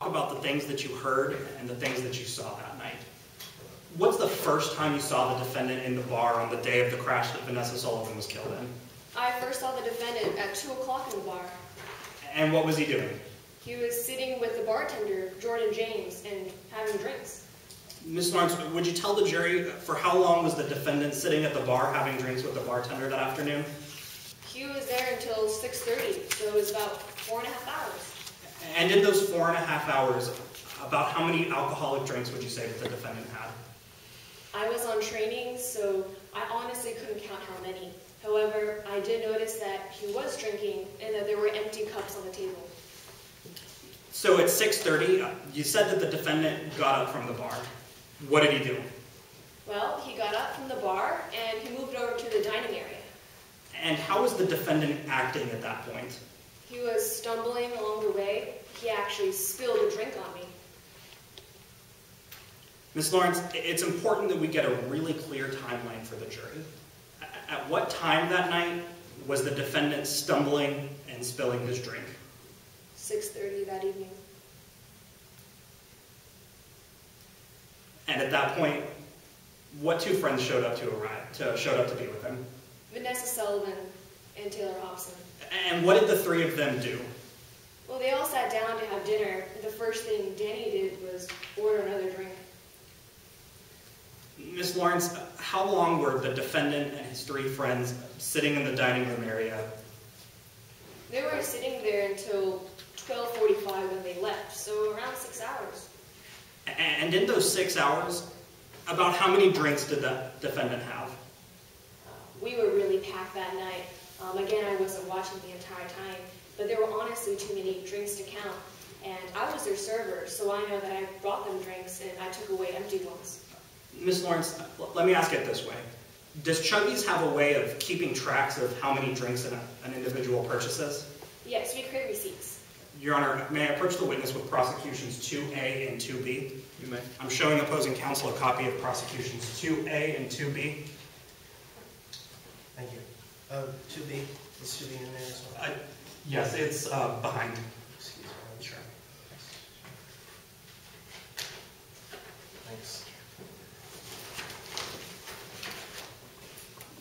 About the things that you heard and the things that you saw that night. What's the first time you saw the defendant in the bar on the day of the crash that Vanessa Sullivan was killed in? I first saw the defendant at 2 o'clock in the bar. And what was he doing? He was sitting with the bartender, Jordan James, and having drinks. Ms. Lawrence, would you tell the jury for how long was the defendant sitting at the bar having drinks with the bartender that afternoon? He was there until 6:30, so it was about 4.5 hours. And in those 4.5 hours, about how many alcoholic drinks would you say that the defendant had? I was on training, so I honestly couldn't count how many. However, I did notice that he was drinking and that there were empty cups on the table. So at 6:30, you said that the defendant got up from the bar. What did he do? Well, he got up from the bar and he moved over to the dining area. And how was the defendant acting at that point? He was stumbling along the way. He actually spilled a drink on me. Ms. Lawrence, it's important that we get a really clear timeline for the jury. At what time that night was the defendant stumbling and spilling his drink? 6:30 that evening. And at that point, what two friends showed up to be with him? Vanessa Sullivan and Taylor Hobson. And what did the three of them do? Well, they all sat down to have dinner. The first thing Danny did was order another drink. Ms. Lawrence, how long were the defendant and his three friends sitting in the dining room area? They were sitting there until 12:45 when they left, so around 6 hours. And in those 6 hours, about how many drinks did the defendant have? We were really packed that night. Again, I wasn't watching the entire time, but there were honestly too many drinks to count. And I was their server, so I know that I brought them drinks and I took away empty ones. Ms. Lawrence, let me ask it this way. Does Chubby's have a way of keeping tracks of how many drinks an individual purchases? Yes, we create receipts. Your Honor, may I approach the witness with prosecutions 2A and 2B? You may. I'm showing opposing counsel a copy of prosecutions 2A and 2B. Thank you. 2B, is 2B in there as well? Yes, it's behind. Excuse me. Sure. Thanks.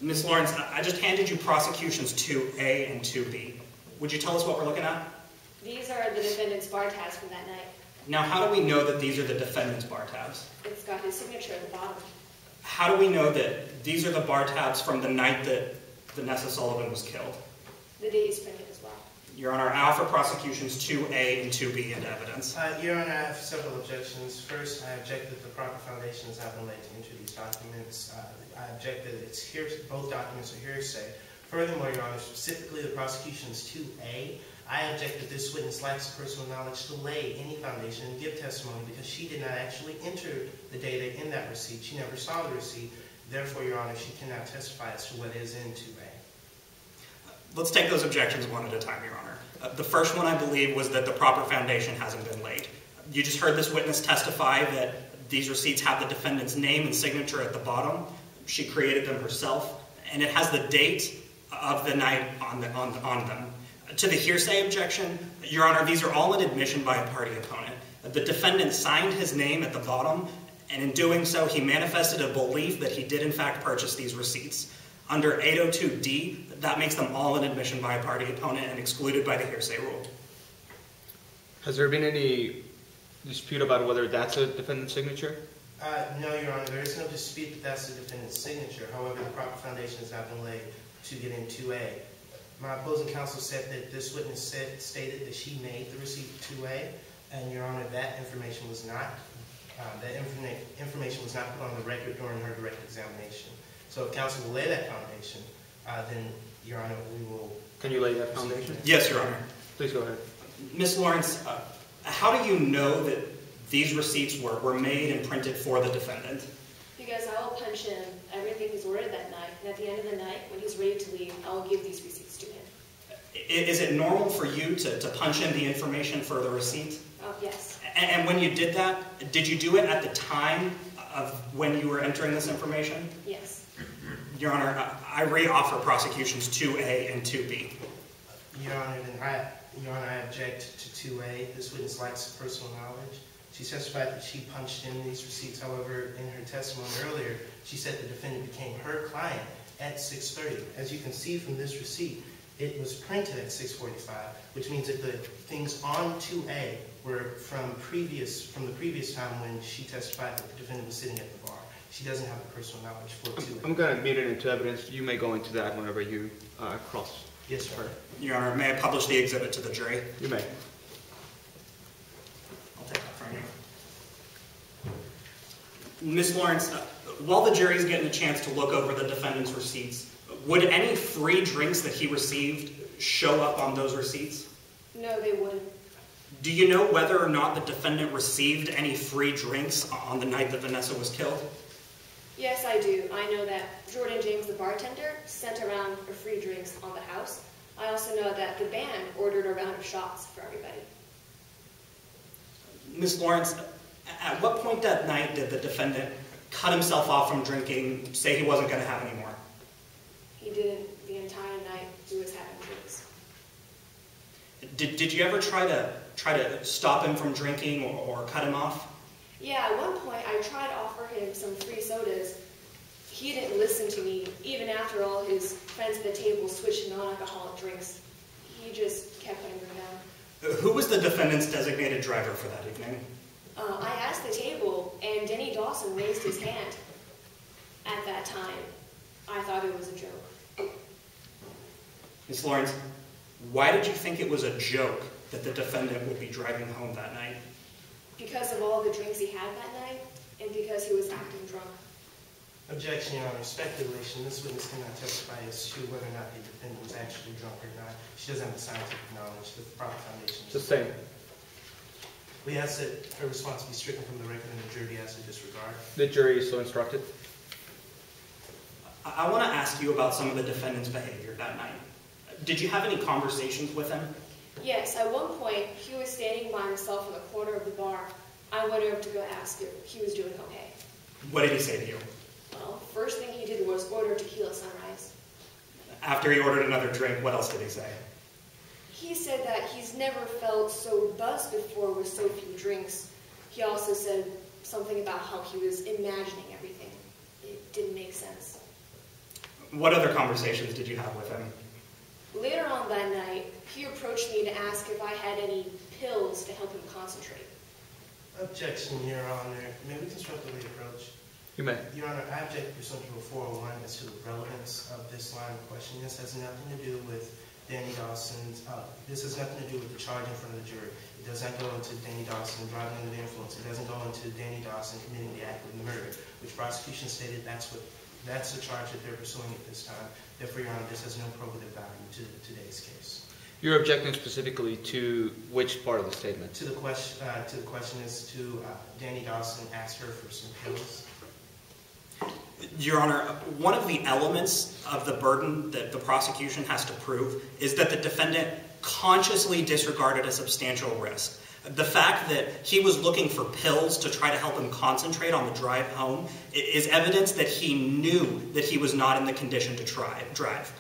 Ms. Lawrence, I just handed you prosecutions 2A and 2B. Would you tell us what we're looking at? These are the defendant's bar tabs from that night. Now, how do we know that these are the defendant's bar tabs? It's got his signature at the bottom. How do we know that these are the bar tabs from the night that Vanessa Sullivan was killed? The date is printed as well. Your Honor, I offer prosecutions 2A and 2B into evidence. Your Honor, I have several objections. First, I object that the proper foundation has not been laid to enter these documents. I object that both documents are hearsay. Furthermore, Your Honor, specifically the prosecutions 2A, I object that this witness lacks personal knowledge to lay any foundation and give testimony because she did not actually enter the data in that receipt. She never saw the receipt. Therefore, Your Honor, she cannot testify as to what is in 2A. Let's take those objections one at a time, Your Honor. The first one, I believe, was that the proper foundation hasn't been laid. You just heard this witness testify that these receipts have the defendant's name and signature at the bottom. She created them herself, and it has the date of the night on them. To the hearsay objection, Your Honor, these are all an admission by a party opponent. The defendant signed his name at the bottom, and in doing so, he manifested a belief that he did in fact purchase these receipts. Under 802D, that makes them all an admission by a party opponent and excluded by the hearsay rule. Has there been any dispute about whether that's a defendant's signature? No, Your Honor, there is no dispute that that's the defendant's signature. However, the proper foundation has not been laid to get in 2A. My opposing counsel said that this witness stated that she made the receipt 2A, and Your Honor, that information was not put on the record during her direct examination. So if counsel will lay that foundation, then, Your Honor, we will... Can you lay that foundation? Yes, Your Honor. Please go ahead. Ms. Lawrence, how do you know that these receipts were made and printed for the defendant? Because I will punch in everything he's ordered that night, and at the end of the night, when he's ready to leave, I will give these receipts to him. Is it normal for you to punch in the information for the receipt? Oh, yes. And when you did that, did you do it at the time of when you were entering this information? Yes. Your Honor, I re-offer prosecutions 2A and 2B. Your Honor, then Your Honor, I object to 2A. This witness lacks personal knowledge. She testified that she punched in these receipts. However, in her testimony earlier, she said the defendant became her client at 6:30. As you can see from this receipt, it was printed at 6:45, which means that the things on 2A were from the previous time when she testified that the defendant was sitting at the bar. She doesn't have the personal knowledge for 2A. I'm going to admit it into evidence. You may go into that whenever you cross. Yes, sir. Your Honor, may I publish the exhibit to the jury? You may. I'll take that from you. Ms. Lawrence, while the jury's getting a chance to look over the defendant's receipts, would any free drinks that he received show up on those receipts? No, they wouldn't. Do you know whether or not the defendant received any free drinks on the night that Vanessa was killed? Yes, I do. I know that Jordan James, the bartender, sent around free drinks on the house. I also know that the band ordered a round of shots for everybody. Ms. Lawrence, at what point that night did the defendant cut himself off from drinking, say he wasn't going to have any more? He didn't the entire night. He was having drinks. Did you ever try to stop him from drinking or cut him off? Yeah, at one point I tried to offer him some free sodas. He didn't listen to me, even after all his friends at the table switched to non-alcoholic drinks. He just kept putting them down. Who was the defendant's designated driver for that evening? I asked the table, and Denny Dawson raised his hand. At that time, I thought it was a joke. Ms. Lawrence, why did you think it was a joke that the defendant would be driving home that night? Because of all the drinks he had that night, and because he was acting drunk. Objection, Your Honor. Speculation. This witness cannot testify as to whether or not the defendant was actually drunk or not. She doesn't have the scientific knowledge, the proper foundation. Sustain. We ask that her response be stricken from the record and the jury has to disregard. The jury is so instructed. I want to ask you about some of the defendant's behavior that night. Did you have any conversations with him? Yes, at one point, he was standing by himself in the corner of the bar. I went over to go ask if he was doing okay. What did he say to you? Well, first thing he did was order tequila sunrise. After he ordered another drink, what else did he say? He said that he's never felt so buzzed before with so few drinks. He also said something about how he was imagining everything. It didn't make sense. What other conversations did you have with him? Later on that night, he approached me to ask if I had any pills to help him concentrate. Objection, Your Honor. May we constructively approach? You may. Your Honor, I object pursuant to Rule 401 as to the relevance of this line of questioning. This has nothing to do with Danny Dawson's, this has nothing to do with the charge in front of the jury. It does not go into Danny Dawson driving under the influence. It doesn't go into Danny Dawson committing the act of murder, which prosecution stated that's the charge that they're pursuing at this time. Therefore, Your Honor, this has no probative value to today's case. You're objecting specifically to which part of the statement? To the question is to Danny Dawson asked her for some pills. Your Honor, one of the elements of the burden that the prosecution has to prove is that the defendant consciously disregarded a substantial risk. The fact that he was looking for pills to try to help him concentrate on the drive home is evidence that he knew that he was not in the condition to drive.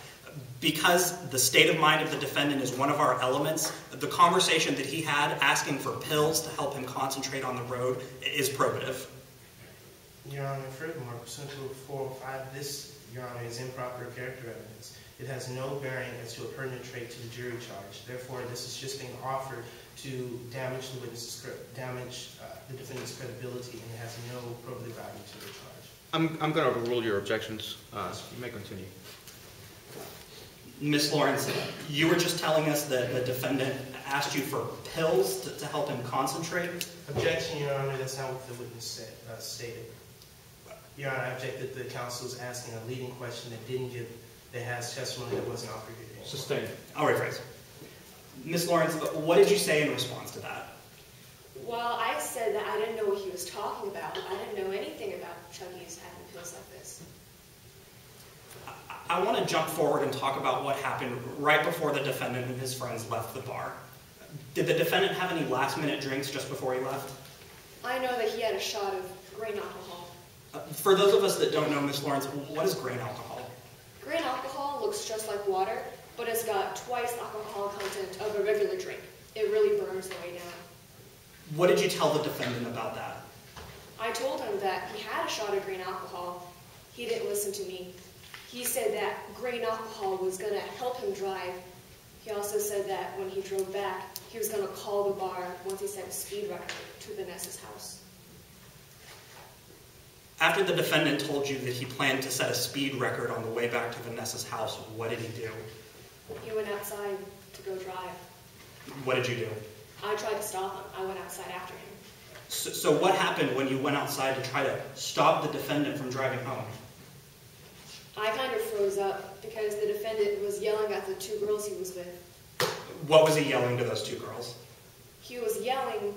Because the state of mind of the defendant is one of our elements, the conversation that he had asking for pills to help him concentrate on the road is probative. Your Honor, furthermore, pursuant to Rule 405, this, Your Honor, is improper character evidence. It has no bearing as to a pertinent trait to the jury charge. Therefore, this is just being offered to damage the witness's, the defendant's credibility, and it has no probative value to the charge. I'm going to overrule your objections. You may continue. Ms. Lawrence, you were just telling us that the defendant asked you for pills to help him concentrate? Objection, Your Honor, that's not what the witness stated. Your Honor, I object that the counsel is asking a leading question that has testimony that wasn't offered here. Sustained. I'll rephrase. Ms. Lawrence, what did you say in response to that? Well, I said that I didn't know what he was talking about. I didn't know anything about Chuggies having pills like this. I want to jump forward and talk about what happened right before the defendant and his friends left the bar. Did the defendant have any last-minute drinks just before he left? I know that he had a shot of grain alcohol. For those of us that don't know, Ms. Lawrence, what is grain alcohol? Grain alcohol looks just like water, but it's got twice the alcohol content of a regular drink. It really burns the way down. What did you tell the defendant about that? I told him that he had a shot of grain alcohol. He didn't listen to me. He said that grain alcohol was going to help him drive. He also said that when he drove back, he was going to call the bar once he set a speed record to Vanessa's house. After the defendant told you that he planned to set a speed record on the way back to Vanessa's house, what did he do? He went outside to go drive. What did you do? I tried to stop him. I went outside after him. So what happened when you went outside to try to stop the defendant from driving home? I kind of froze up because the defendant was yelling at the two girls he was with. What was he yelling to those two girls? He was yelling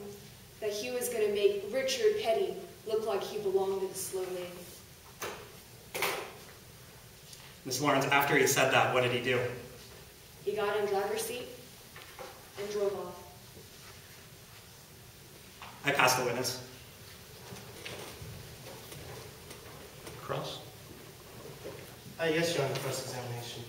that he was going to make Richard Petty look like he belonged in the slow lane. Ms. Lawrence, after he said that, what did he do? He got in driver's seat and drove off. I pass the witness. Cross? Yes, Your Honor, cross-examination.